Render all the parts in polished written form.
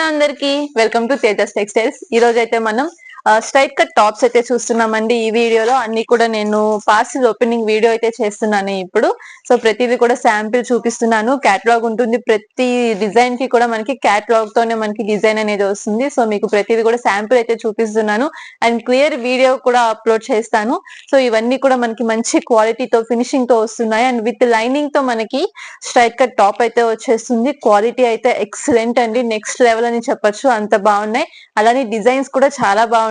Hello అందరికి welcome to Tejas textiles. ఈ రోజు అయితే మనం స్ట్రైట్ కట్ టాప్స్ అయితే చూస్తున్నామండి. ఈ వీడియోలో అన్ని కూడా నేను పార్సిల్ ఓపెనింగ్ వీడియో అయితే చేస్తున్నాను ఇప్పుడు. సో ప్రతిదీ కూడా శాంపిల్ చూపిస్తున్నాను. క్యాటలాగ్ ఉంటుంది, ప్రతి డిజైన్ కి కూడా మనకి క్యాటలాగ్ తోనే మనకి డిజైన్ అనేది వస్తుంది. సో మీకు ప్రతిదీ కూడా శాంపిల్ అయితే చూపిస్తున్నాను అండ్ క్లియర్ వీడియో కూడా అప్లోడ్ చేస్తాను. సో ఇవన్నీ కూడా మనకి మంచి క్వాలిటీతో ఫినిషింగ్ తో వస్తున్నాయి అండ్ విత్ లైనింగ్ తో మనకి స్ట్రైట్ కట్ టాప్ అయితే వచ్చేస్తుంది. క్వాలిటీ అయితే ఎక్సలెంట్ అండి, నెక్స్ట్ లెవెల్ అని చెప్పొచ్చు, అంత బాగున్నాయి. అలానే డిజైన్స్ కూడా చాలా బాగుంటాయి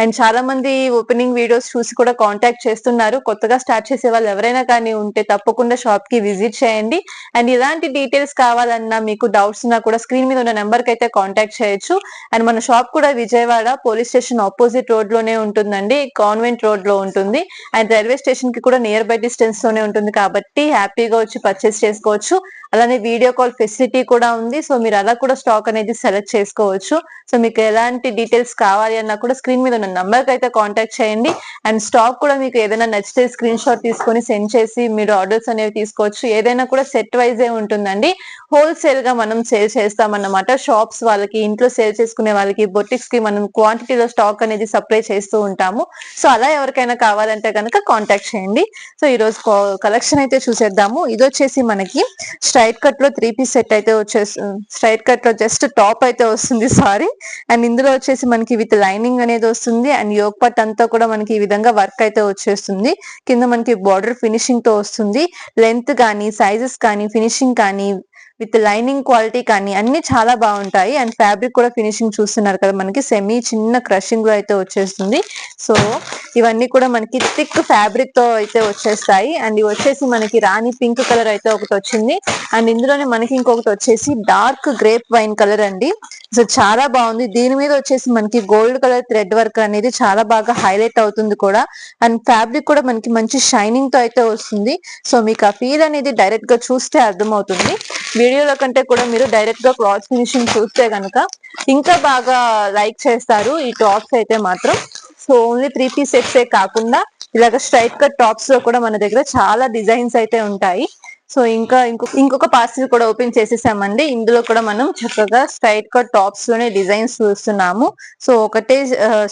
అండ్ చాలా మంది ఓపెనింగ్ వీడియోస్ చూసి కూడా కాంటాక్ట్ చేస్తున్నారు. కొత్తగా స్టార్ట్ చేసే వాళ్ళు ఎవరైనా కానీ ఉంటే తప్పకుండా షాప్ కి విజిట్ చేయండి. అండ్ ఇలాంటి డీటెయిల్స్ కావాలన్నా, మీకు డౌట్స్ ఉన్నా కూడా స్క్రీన్ మీద ఉన్న నెంబర్ కి అయితే కాంటాక్ట్ చేయొచ్చు. అండ్ మన షాప్ కూడా Vijayawada police station opposite road లోనే ఉంటుందండి, కాన్వెంట్ రోడ్ లో ఉంటుంది. అండ్ రైల్వే స్టేషన్ కి కూడా నియర్ బై డిస్టెన్స్ లోనే ఉంటుంది కాబట్టి హ్యాపీగా వచ్చి పర్చేస్ చేసుకోవచ్చు. అలానే వీడియో కాల్ ఫెసిలిటీ కూడా ఉంది. సో మీరు అలా కూడా స్టాక్ అనేది సెలెక్ట్ చేసుకోవచ్చు. సో మీకు ఎలాంటి డీటెయిల్స్ కావాలి అన్నా కూడా స్క్రీన్ మీద ఉన్న నంబర్ కి అయితే కాంటాక్ట్ చేయండి. అండ్ స్టాక్ కూడా మీకు ఏదైనా నచ్చితే స్క్రీన్ షాట్ తీసుకొని సెండ్ చేసి మీరు ఆర్డర్స్ అనేవి తీసుకోవచ్చు. ఏదైనా కూడా సెట్ వైజే ఉంటుందండి, హోల్సేల్ గా మనం సేల్ చేస్తామన్నమాట. షాప్స్ వాళ్ళకి, ఇంట్లో సేల్ చేసుకునే వాళ్ళకి, బొటిక్స్ కి మనం క్వాంటిటీలో స్టాక్ అనేది సప్లై చేస్తూ ఉంటాము. సో అలా ఎవరికైనా కావాలంటే కనుక కాంటాక్ట్ చేయండి. సో ఈ రోజు కలెక్షన్ అయితే చూసేద్దాము. ఇది వచ్చేసి మనకి స్ట్రైట్ కట్ లో 3 పీస్ సెట్ అయితే వచ్చేస్తుంది. స్ట్రైట్ కట్ లో జస్ట్ టాప్ అయితే వస్తుంది, సారీ. అండ్ ఇందులో వచ్చేసి మనకి విత్ లైనింగ్ అనేది వస్తుంది అండ్ యోగ్ పట్ అంతా కూడా మనకి ఈ విధంగా వర్క్ అయితే వచ్చేస్తుంది. కింద మనకి బార్డర్ ఫినిషింగ్ తో వస్తుంది. లెంత్ కానీ, సైజెస్ కానీ, ఫినిషింగ్ కానీ, విత్ లైనింగ్ క్వాలిటీ కానీ అన్ని చాలా బాగుంటాయి. అండ్ ఫ్యాబ్రిక్ కూడా ఫినిషింగ్ చూస్తున్నారు కదా, మనకి సెమీ చిన్న క్రషింగ్ లో అయితే వచ్చేస్తుంది. సో ఇవన్నీ కూడా మనకి థిక్ ఫ్యాబ్రిక్ తో అయితే వచ్చేస్తాయి. అండ్ ఇవి వచ్చేసి మనకి రాణి పింక్ కలర్ అయితే ఒకటి వచ్చింది అండ్ ఇందులోనే మనకి ఇంకొకటి వచ్చేసి డార్క్ గ్రేప్ వైన్ కలర్ అండి. సో చాలా బాగుంది. దీని మీద వచ్చేసి మనకి గోల్డ్ కలర్ థ్రెడ్ వర్క్ అనేది చాలా బాగా హైలైట్ అవుతుంది కూడా. అండ్ ఫ్యాబ్రిక్ కూడా మనకి మంచి షైనింగ్ తో అయితే వస్తుంది. సో మీకు ఆ ఫీల్ అనేది డైరెక్ట్ గా చూస్తే అర్థమవుతుంది. వీడియోలో కంటే కూడా మీరు డైరెక్ట్ గా క్లాత్ ఫినిషింగ్ చూస్తే కనుక ఇంకా బాగా లైక్ చేస్తారు ఈ టాప్స్ అయితే మాత్రం. సో ఓన్లీ 3 పీస్ సెట్స్ కాకుండా ఇలాగ స్ట్రైట్ కట్ టాప్స్ లో కూడా మన దగ్గర చాలా డిజైన్స్ అయితే ఉంటాయి. సో ఇంకొక పార్సిల్ కూడా ఓపెన్ చేసేసామండి. ఇందులో కూడా మనం చక్కగా స్ట్రైట్ కట్ టాప్స్ లోనే డిజైన్స్ చూస్తున్నాము. సో ఒకటే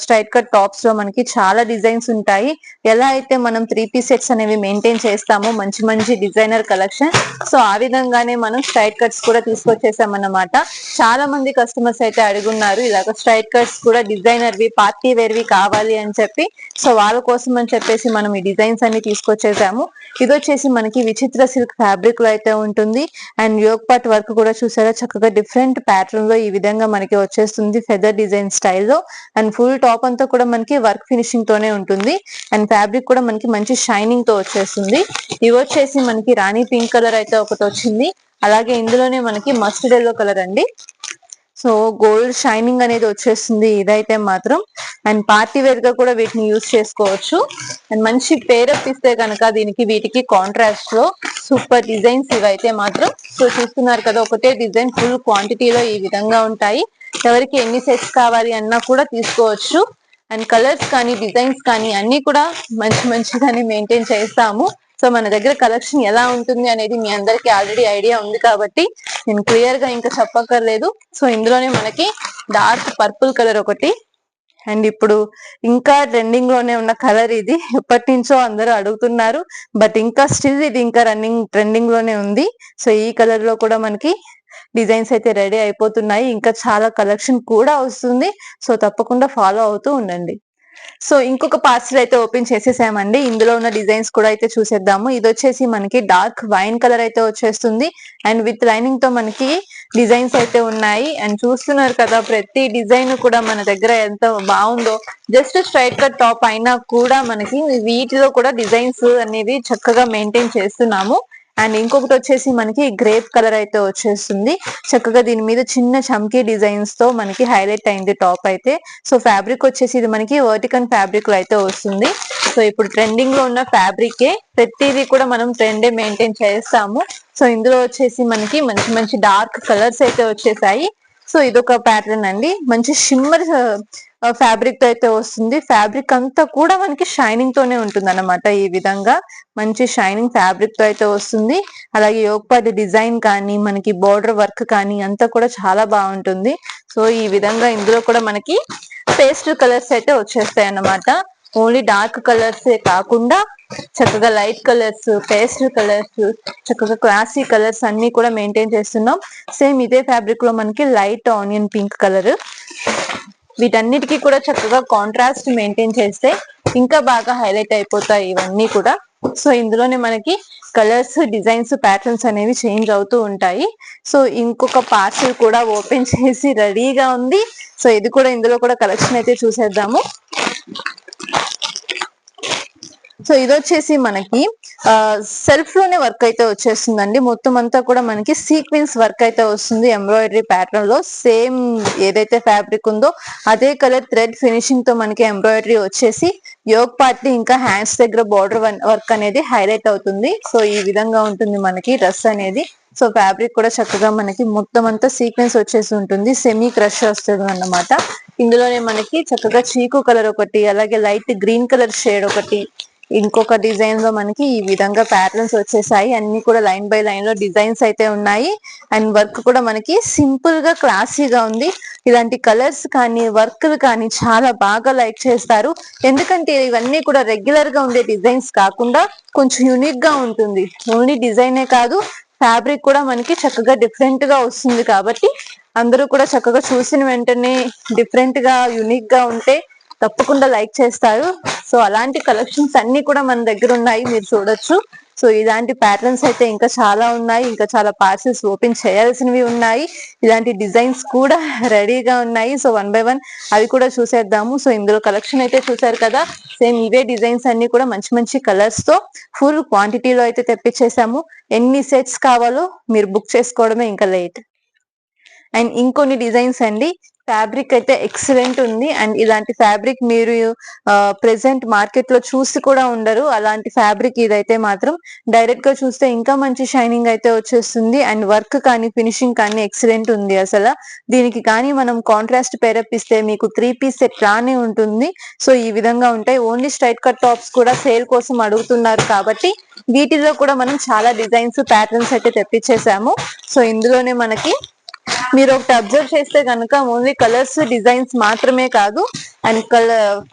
స్ట్రైట్ కట్ టాప్స్ లో మనకి చాలా డిజైన్స్ ఉంటాయి. ఎలా అయితే మనం 3 పీస్ సెట్స్ అనేవి మెయింటైన్ చేస్తామో మంచి మంచి డిజైనర్ కలెక్షన్, సో ఆ విధంగానే మనం స్ట్రైట్ కట్స్ కూడా తీసుకొచ్చేసామన్నమాట. చాలా మంది కస్టమర్స్ అయితే అడుగున్నారు ఇలాగ స్ట్రైట్ కట్స్ కూడా డిజైనర్ వి, పార్టీ వేర్ వి కావాలి అని చెప్పి. సో వాళ్ళ కోసం అని చెప్పేసి మనం ఈ డిజైన్స్ అన్ని తీసుకొచ్చేసాము. ఇది వచ్చేసి మనకి విచిత్ర సిల్క్ ఫ్యాబ్రిక్ లో అయితే ఉంటుంది అండ్ యోగ్ పార్ట్ వర్క్ కూడా చూసారా, చక్కగా డిఫరెంట్ ప్యాటర్న్ లో ఈ విధంగా మనకి వచ్చేస్తుంది ఫెదర్ డిజైన్ స్టైల్లో. అండ్ ఫుల్ టాప్ అంతా కూడా మనకి వర్క్ ఫినిషింగ్ తోనే ఉంటుంది అండ్ ఫ్యాబ్రిక్ కూడా మనకి మంచి షైనింగ్ తో వచ్చేస్తుంది. ఇవి వచ్చేసి మనకి రాణి పింక్ కలర్ అయితే ఒకటి వచ్చింది. అలాగే ఇందులోనే మనకి మస్టర్డ్ ఎల్లో కలర్ అండి. సో గోల్డ్ షైనింగ్ అనేది వచ్చేస్తుంది ఇదైతే మాత్రం. అండ్ పార్టీ వేర్ గా కూడా వీటిని యూజ్ చేసుకోవచ్చు. అండ్ మంచి పేరప్ ఇస్తే కనుక దీనికి వీటికి కాంట్రాస్ట్ లో సూపర్ డిజైన్స్ ఇవైతే మాత్రం. సో చూస్తున్నారు కదా, ఒకటే డిజైన్ ఫుల్ క్వాంటిటీలో ఈ విధంగా ఉంటాయి. ఎవరికి ఎన్ని సెట్స్ కావాలి అన్నా కూడా తీసుకోవచ్చు. అండ్ కలర్స్ కానీ, డిజైన్స్ కానీ అన్ని కూడా మంచి మంచిగానే మెయింటైన్ చేస్తాము. సో మన దగ్గర కలెక్షన్ ఎలా ఉంటుంది అనేది మీ అందరికి ఆల్రెడీ ఐడియా ఉంది కాబట్టి నేను క్లియర్ గా ఇంకా చెప్పక్కర్లేదు. సో ఇందులోనే మనకి డార్క్ పర్పుల్ కలర్ ఒకటి అండ్ ఇప్పుడు ఇంకా ట్రెండింగ్ లోనే ఉన్న కలర్ ఇది. ఎప్పటి నుంచో అందరూ అడుగుతున్నారు బట్ ఇంకా స్టిల్ ఇది ఇంకా ట్రెండింగ్ లోనే ఉంది. సో ఈ కలర్ లో కూడా మనకి డిజైన్స్ అయితే రెడీ అయిపోతున్నాయి. ఇంకా చాలా కలెక్షన్ కూడా వస్తుంది. సో తప్పకుండా ఫాలో అవుతూ ఉండండి. సో ఇంకొక పార్సిల్ అయితే ఓపెన్ చేసేసామండి. ఇందులో ఉన్న డిజైన్స్ కూడా అయితే చూసేద్దాము. ఇది వచ్చేసి మనకి డార్క్ వైన్ కలర్ అయితే వచ్చేస్తుంది అండ్ విత్ లైనింగ్ తో మనకి డిజైన్స్ అయితే ఉన్నాయి. అండ్ చూస్తున్నారు కదా, ప్రతి డిజైన్ కూడా మన దగ్గర ఎంత బాగుందో. జస్ట్ స్ట్రైట్ కట్ టాప్ అయినా కూడా మనకి వీటిలో కూడా డిజైన్స్ అనేవి చక్కగా మెయింటైన్ చేస్తున్నాము. అండ్ ఇంకొకటి వచ్చేసి మనకి గ్రేప్ కలర్ అయితే వచ్చేస్తుంది. చక్కగా దీని మీద చిన్న చమ్కీ డిజైన్స్ తో మనకి హైలైట్ అయింది టాప్ అయితే. సో ఫ్యాబ్రిక్ వచ్చేసి ఇది మనకి వర్టికల్ ఫ్యాబ్రిక్ లో అయితే వస్తుంది. సో ఇప్పుడు ట్రెండింగ్ లో ఉన్న ఫ్యాబ్రికే, ప్రతిదీ కూడా మనం ట్రెండే మెయింటైన్ చేస్తాము. సో ఇందులో వచ్చేసి మనకి మంచి మంచి డార్క్ కలర్స్ అయితే వచ్చేసాయి. సో ఇదొక ప్యాటర్న్ అండి, మంచి షిమ్మర్ ఫ్యాబ్రిక్ తో అయితే వస్తుంది. ఫ్యాబ్రిక్ అంతా కూడా మనకి షైనింగ్ తోనే ఉంటుంది అన్నమాట. ఈ విధంగా మంచి షైనింగ్ ఫ్యాబ్రిక్ తో అయితే వస్తుంది. అలాగే యోగపాటి డిజైన్ కానీ, మనకి బోర్డర్ వర్క్ కానీ అంతా కూడా చాలా బాగుంటుంది. సో ఈ విధంగా ఇందులో కూడా మనకి పేస్టల్ కలర్స్ అయితే వచ్చేస్తాయి అన్నమాట. ఓన్లీ డార్క్ కలర్స్ కాకుండా చక్కగా లైట్ కలర్స్, పేస్టల్ కలర్స్, చక్కగా క్లాసీ కలర్స్ అన్ని కూడా మెయింటైన్ చేస్తున్నాం. సేమ్ ఇదే ఫ్యాబ్రిక్ లో మనకి లైట్ ఆనియన్ పింక్ కలర్, వీటన్నిటికీ కూడా చక్కగా కాంట్రాస్ట్ మెయింటైన్ చేస్తే ఇంకా బాగా హైలైట్ అయిపోతాయి ఇవన్నీ కూడా. సో ఇందులోనే మనకి కలర్స్, డిజైన్స్, ప్యాటర్న్స్ అనేవి చేంజ్ అవుతూ ఉంటాయి. సో ఇంకొక పార్సల్ కూడా ఓపెన్ చేసి రెడీగా ఉంది. సో ఇది కూడా ఇందులో కూడా కలెక్షన్ అయితే చూసేద్దాము. సో ఇది వచ్చేసి మనకి సెల్ఫ్ లోనే వర్క్ అయితే వచ్చేస్తుందండి. మొత్తం అంతా కూడా మనకి సీక్వెన్స్ వర్క్ అయితే వస్తుంది ఎంబ్రాయిడరీ ప్యాటర్న్ లో. సేమ్ ఏదైతే ఫ్యాబ్రిక్ ఉందో అదే కలర్ థ్రెడ్ ఫినిషింగ్ తో మనకి ఎంబ్రాయిడరీ వచ్చేసి యోగ్ పార్ట్ ఇంకా హ్యాండ్స్ దగ్గర బార్డర్ వర్క్ అనేది హైలైట్ అవుతుంది. సో ఈ విధంగా ఉంటుంది మనకి డ్రెస్ అనేది. సో ఫ్యాబ్రిక్ కూడా చక్కగా మనకి మొత్తం అంతా సీక్వెన్స్ వచ్చేసి ఉంటుంది, సెమీ క్రష్ వస్తుంది అన్నమాట. ఇందులోనే మనకి చక్కగా చీకు కలర్ ఒకటి, అలాగే లైట్ గ్రీన్ కలర్ షేడ్ ఒకటి, ఇంకొక డిజైన్ లో మనకి ఈ విధంగా ప్యాటర్న్స్ వచ్చేసాయి. అన్ని కూడా లైన్ బై లైన్ లో డిజైన్స్ అయితే ఉన్నాయి. అండ్ వర్క్ కూడా మనకి సింపుల్ గా క్లాసీగా ఉంది. ఇలాంటి కలర్స్ కానీ వర్క్లు కానీ చాలా బాగా లైక్ చేస్తారు. ఎందుకంటే ఇవన్నీ కూడా రెగ్యులర్ గా ఉండే డిజైన్స్ కాకుండా కొంచెం యూనిక్ గా ఉంటుంది. ఓన్లీ డిజైనే కాదు, ఫ్యాబ్రిక్ కూడా మనకి చక్కగా డిఫరెంట్ గా వస్తుంది. కాబట్టి అందరూ కూడా చక్కగా చూసిన వెంటనే డిఫరెంట్ గా యూనిక్ గా ఉంటే తప్పకుండా లైక్ చేస్తారు. సో అలాంటి కలెక్షన్స్ అన్ని కూడా మన దగ్గర ఉన్నాయి, మీరు చూడొచ్చు. సో ఇలాంటి ప్యాటర్న్స్ అయితే ఇంకా చాలా ఉన్నాయి, ఇంకా చాలా పార్సెల్స్ ఓపెన్ చేయాల్సినవి ఉన్నాయి. ఇలాంటి డిజైన్స్ కూడా రెడీగా ఉన్నాయి. సో వన్ బై వన్ అవి కూడా చూసేద్దాము. సో ఇందులో కలెక్షన్ అయితే చూసారు కదా, సేమ్ ఇవే డిజైన్స్ అన్ని కూడా మంచి మంచి కలర్స్ తో ఫుల్ క్వాంటిటీలో అయితే తెప్పించేసాము. ఎన్ని సెట్స్ కావాలో మీరు బుక్ చేసుకోవడమే ఇంకా లేట్. అండ్ ఇంకొన్ని డిజైన్స్ అండి, ఫ్యాబ్రిక్ అయితే ఎక్సలెంట్ ఉంది. అండ్ ఇలాంటి ఫ్యాబ్రిక్ మీరు ప్రెసెంట్ మార్కెట్ లో చూసి కూడా ఉండరు. అలాంటి ఫ్యాబ్రిక్ ఇదైతే మాత్రం డైరెక్ట్ గా చూస్తే ఇంకా మంచి షైనింగ్ అయితే వచ్చేస్తుంది. అండ్ వర్క్ కానీ ఫినిషింగ్ కానీ ఎక్సలెంట్ ఉంది అసలు. దీనికి కానీ మనం కాంట్రాస్ట్ పేరప్ ఇస్తే మీకు 3 పీస్ సెట్ రానే ఉంటుంది. సో ఈ విధంగా ఉంటాయి. ఓన్లీ స్ట్రైట్ కట్ టాప్స్ కూడా సేల్ కోసం అడుగుతున్నారు కాబట్టి వీటిలో కూడా మనం చాలా డిజైన్స్, ప్యాటర్న్స్ అయితే తెప్పించేసాము. సో ఇందులోనే మనకి మీరు ఒకటి అబ్జర్వ్ చేస్తే కనుక ఓన్లీ కలర్స్, డిజైన్స్ మాత్రమే కాదు, అండ్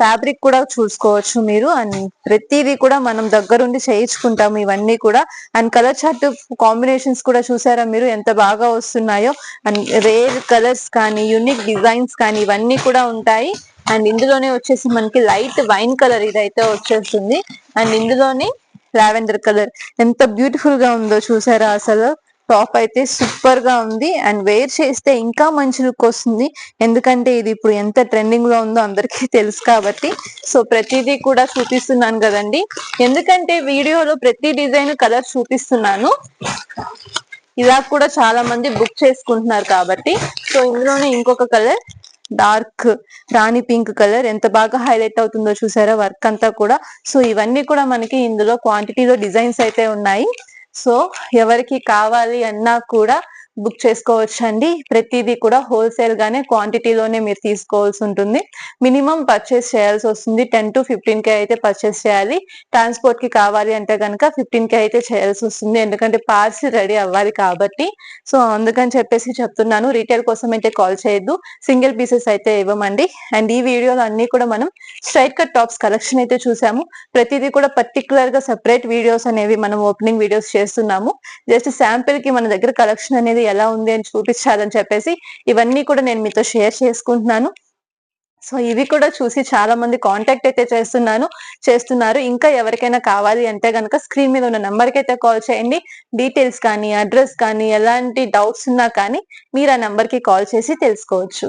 ఫ్యాబ్రిక్ కూడా చూసుకోవచ్చు మీరు. అండ్ ప్రతిదీ కూడా మనం దగ్గరుండి చేయించుకుంటాము ఇవన్నీ కూడా. అండ్ కలర్ చార్ట్ కాంబినేషన్స్ కూడా చూసారా మీరు ఎంత బాగా వస్తున్నాయో. అండ్ రేర్ కలర్స్ కానీ యూనిక్ డిజైన్స్ కానీ ఇవన్నీ కూడా ఉంటాయి. అండ్ ఇందులోనే వచ్చేసి మనకి లైట్ వైన్ కలర్ ఇదైతే వచ్చేస్తుంది. అండ్ ఇందులోనే లావెండర్ కలర్ ఎంత బ్యూటిఫుల్ గా ఉందో చూసారా అసలు. టాప్ అయితే సూపర్ గా ఉంది. అండ్ వేర్ చేస్తే ఇంకా మంచి లుక్ వస్తుంది. ఎందుకంటే ఇది ఇప్పుడు ఎంత ట్రెండింగ్ లో ఉందో అందరికీ తెలుసు కాబట్టి. సో ప్రతిదీ కూడా చూపిస్తున్నాను కదండి, ఎందుకంటే వీడియోలో ప్రతి డిజైన్ కలర్ చూపిస్తున్నాను, ఇలా కూడా చాలా మంది బుక్ చేసుకుంటున్నారు కాబట్టి. సో ఇందులోనే ఇంకొక కలర్ డార్క్ రాణి పింక్ కలర్ ఎంత బాగా హైలైట్ అవుతుందో చూసారా వర్క్ అంతా కూడా. సో ఇవన్నీ కూడా మనకి ఇందులో క్వాంటిటీలో డిజైన్స్ అయితే ఉన్నాయి. సో ఎవరికి కావాలి అన్నా కూడా బుక్ చేసుకోవచ్చు అండి. ప్రతిదీ కూడా హోల్సేల్ గానే క్వాంటిటీలోనే మీరు తీసుకోవాల్సి ఉంటుంది. మినిమం పర్చేస్ చేయాల్సి వస్తుంది 10 to 15K అయితే పర్చేస్ చేయాలి. ట్రాన్స్పోర్ట్ కి కావాలి అంటే కనుక 15K అయితే చేయాల్సి వస్తుంది, ఎందుకంటే పార్సిల్ రెడీ అవ్వాలి కాబట్టి. సో అందుకని చెప్పేసి చెప్తున్నాను, రీటైల్ కోసం అయితే కాల్ చేయొద్దు, సింగిల్ పీసెస్ అయితే ఇవ్వమండి. అండ్ ఈ వీడియోలో అన్ని కూడా మనం స్ట్రైట్ కట్ టాప్స్ కలెక్షన్ అయితే చూసాము. ప్రతిదీ కూడా పర్టికులర్ గా సెపరేట్ వీడియోస్ అనేవి మనం ఓపెనింగ్ వీడియోస్ చేస్తున్నాము. జస్ట్ శాంపిల్ కి మన దగ్గర కలెక్షన్ అనేది ఎలా ఉంది అని చూపించాలని చెప్పేసి ఇవన్నీ కూడా నేను మీతో షేర్ చేసుకుంటున్నాను. సో ఇవి కూడా చూసి చాలా మంది కాంటాక్ట్ అయితే చేస్తున్నారు. ఇంకా ఎవరికైనా కావాలి అంటే కనుక స్క్రీన్ మీద ఉన్న నెంబర్ కి అయితే కాల్ చేయండి. డీటెయిల్స్ కానీ, అడ్రస్ కానీ, ఎలాంటి డౌట్స్ ఉన్నా కానీ మీరు ఆ నెంబర్ కి కాల్ చేసి తెలుసుకోవచ్చు.